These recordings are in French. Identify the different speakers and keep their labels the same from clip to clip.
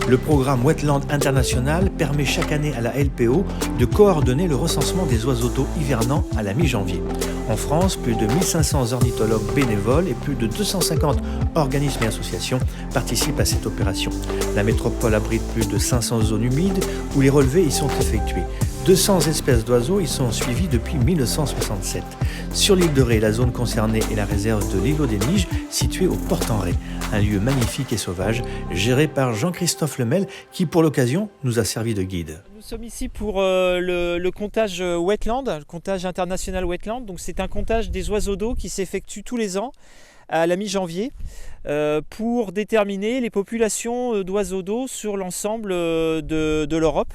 Speaker 1: Le programme Wetland International permet chaque année à la LPO de coordonner le recensement des oiseaux d'eau hivernants à la mi-janvier. En France, plus de 1500 ornithologues bénévoles et plus de 250 organismes et associations participent à cette opération. La métropole abrite plus de 500 zones humides où les relevés y sont effectués. 200 espèces d'oiseaux y sont suivies depuis 1967. Sur l'île de Ré, la zone concernée est la réserve de l'îlot des Miges, située au Port-en-Ré, un lieu magnifique et sauvage, géré par Jean-Christophe Lemel, qui pour l'occasion nous a servi de guide.
Speaker 2: Nous sommes ici pour le comptage Wetland, le comptage international Wetland. Donc c'est un comptage des oiseaux d'eau qui s'effectue tous les ans à la mi-janvier pour déterminer les populations d'oiseaux d'eau sur l'ensemble de l'Europe.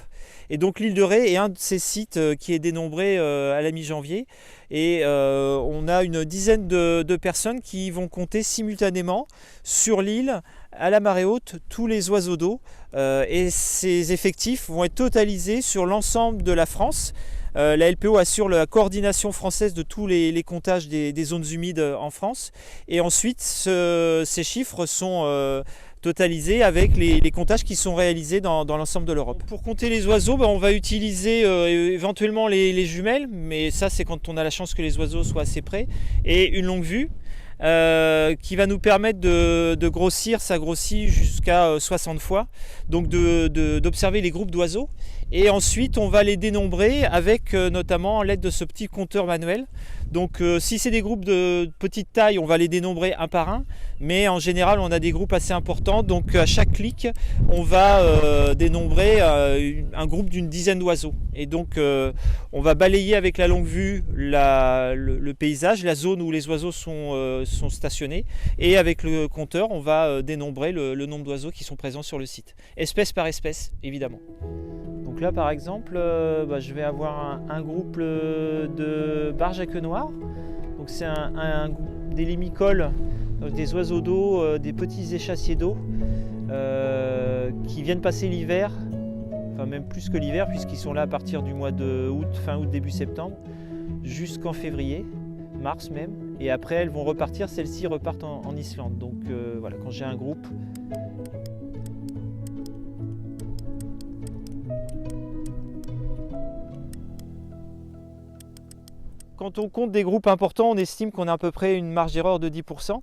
Speaker 2: Et donc l'île de Ré est un de ces sites qui est dénombré à la mi-janvier. Et on a une dizaine de personnes qui vont compter simultanément sur l'île, à la marée haute, tous les oiseaux d'eau. Et ces effectifs vont être totalisés sur l'ensemble de la France. La LPO assure la coordination française de tous les comptages des zones humides en France. Et ensuite, ces chiffres sont totalisés avec les comptages qui sont réalisés dans l'ensemble de l'Europe. Pour compter les oiseaux, on va utiliser éventuellement les jumelles, mais ça c'est quand on a la chance que les oiseaux soient assez près, et une longue vue. Qui va nous permettre de grossir, ça grossit jusqu'à 60 fois, donc d'observer les groupes d'oiseaux. Et ensuite on va les dénombrer avec notamment l'aide de ce petit compteur manuel. Donc si c'est des groupes de petite taille, on va les dénombrer un par un, mais en général on a des groupes assez importants, donc à chaque clic on va dénombrer un groupe d'une dizaine d'oiseaux. Et donc on va balayer avec la longue vue le paysage, la zone où les oiseaux sont stationnés, et avec le compteur on va dénombrer le nombre d'oiseaux qui sont présents sur le site, espèce par espèce évidemment. Donc là par exemple, je vais avoir un groupe de barges à queue noire. Donc c'est des limicoles, des oiseaux d'eau, des petits échassiers d'eau qui viennent passer l'hiver, enfin même plus que l'hiver puisqu'ils sont là à partir du mois de août, fin août, début septembre, jusqu'en février, mars même. Et après elles vont repartir, celles-ci repartent en Islande. Donc voilà, quand j'ai un groupe. Quand on compte des groupes importants, on estime qu'on a à peu près une marge d'erreur de 10%.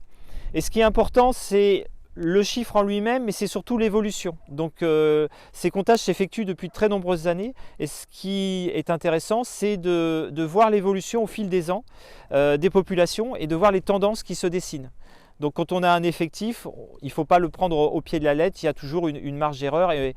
Speaker 2: Et ce qui est important, c'est le chiffre en lui-même, mais c'est surtout l'évolution. Donc ces comptages s'effectuent depuis de très nombreuses années. Et ce qui est intéressant, c'est de voir l'évolution au fil des ans des populations et de voir les tendances qui se dessinent. Donc quand on a un effectif, il ne faut pas le prendre au pied de la lettre, il y a toujours une marge d'erreur et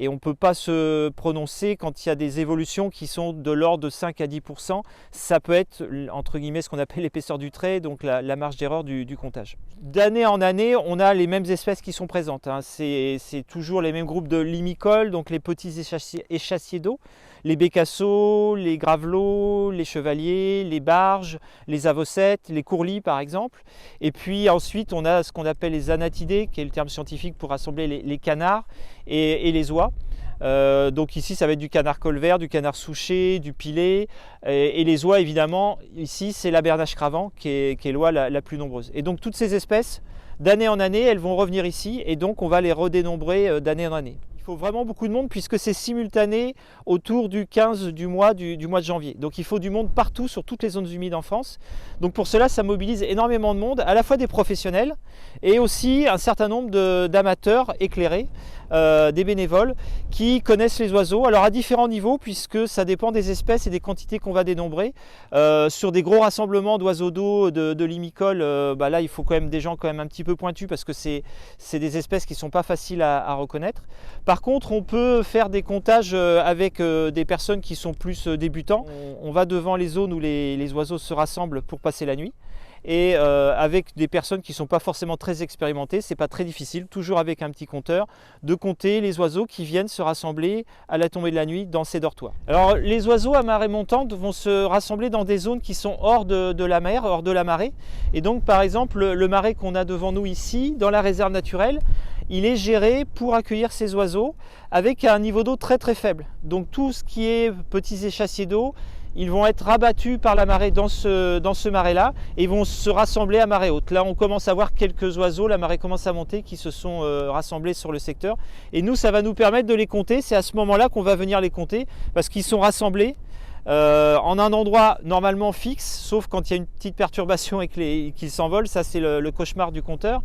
Speaker 2: on ne peut pas se prononcer quand il y a des évolutions qui sont de l'ordre de 5 à 10%. Ça peut être, entre guillemets, ce qu'on appelle l'épaisseur du trait, donc la marge d'erreur du comptage. D'année en année, on a les mêmes espèces qui sont présentes. C'est toujours les mêmes groupes de limicoles, donc les petits échassiers d'eau, les bécassos, les gravelots, les chevaliers, les barges, les avocettes, les courlis par exemple. Et puis ensuite, on a ce qu'on appelle les anatidés, qui est le terme scientifique pour rassembler les canards et les oies. Donc ici, ça va être du canard colvert, du canard souché, du pilet. Et les oies, évidemment, ici, c'est la bernache cravant qui est l'oie la plus nombreuse. Et donc toutes ces espèces, d'année en année, elles vont revenir ici et donc on va les redénombrer d'année en année. Il faut vraiment beaucoup de monde puisque c'est simultané autour du 15 du mois de janvier. Donc il faut du monde partout sur toutes les zones humides en France. Donc pour cela, ça mobilise énormément de monde, à la fois des professionnels et aussi un certain nombre d'amateurs éclairés, des bénévoles qui connaissent les oiseaux. Alors à différents niveaux puisque ça dépend des espèces et des quantités qu'on va dénombrer. Sur des gros rassemblements d'oiseaux d'eau, de limicoles, là il faut quand même des gens quand même un petit peu pointus parce que c'est des espèces qui ne sont pas faciles à reconnaître. Par contre, on peut faire des comptages avec des personnes qui sont plus débutants. On va devant les zones où les oiseaux se rassemblent pour passer la nuit. Et avec des personnes qui ne sont pas forcément très expérimentées, c'est pas très difficile, toujours avec un petit compteur, de compter les oiseaux qui viennent se rassembler à la tombée de la nuit dans ces dortoirs. Alors les oiseaux à marée montante vont se rassembler dans des zones qui sont hors de la mer, hors de la marée. Et donc par exemple le marais qu'on a devant nous ici, dans la réserve naturelle, il est géré pour accueillir ces oiseaux avec un niveau d'eau très très faible. Donc tout ce qui est petits échassiers d'eau, ils vont être rabattus par la marée dans ce marais-là et ils vont se rassembler à marée haute. Là, on commence à voir quelques oiseaux, la marée commence à monter, qui se sont rassemblés sur le secteur. Et nous, ça va nous permettre de les compter. C'est à ce moment-là qu'on va venir les compter parce qu'ils sont rassemblés en un endroit normalement fixe, sauf quand il y a une petite perturbation et qu'ils s'envolent. Ça, c'est le cauchemar du compteur.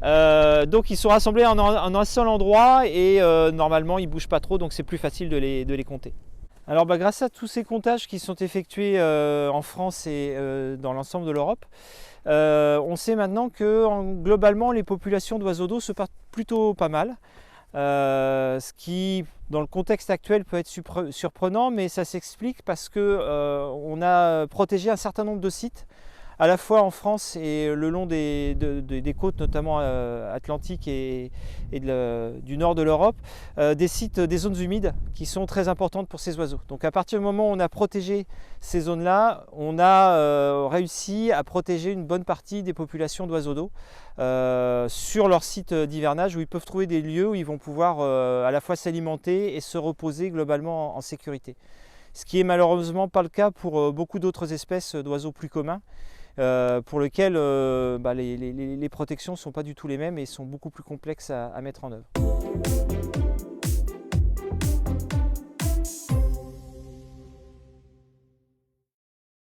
Speaker 2: Donc, ils sont rassemblés en un seul endroit et normalement, ils ne bougent pas trop, donc c'est plus facile de les compter. Alors grâce à tous ces comptages qui sont effectués en France et dans l'ensemble de l'Europe, on sait maintenant que globalement les populations d'oiseaux d'eau se portent plutôt pas mal. Ce qui dans le contexte actuel peut être surprenant, mais ça s'explique parce qu'on a protégé un certain nombre de sites à la fois en France et le long des côtes, notamment atlantiques et du nord de l'Europe, des sites, des zones humides qui sont très importantes pour ces oiseaux. Donc à partir du moment où on a protégé ces zones-là, on a réussi à protéger une bonne partie des populations d'oiseaux d'eau sur leur site d'hivernage, où ils peuvent trouver des lieux où ils vont pouvoir à la fois s'alimenter et se reposer globalement en sécurité. Ce qui est malheureusement pas le cas pour beaucoup d'autres espèces d'oiseaux plus communs, pour lesquels les protections ne sont pas du tout les mêmes et sont beaucoup plus complexes à mettre en œuvre.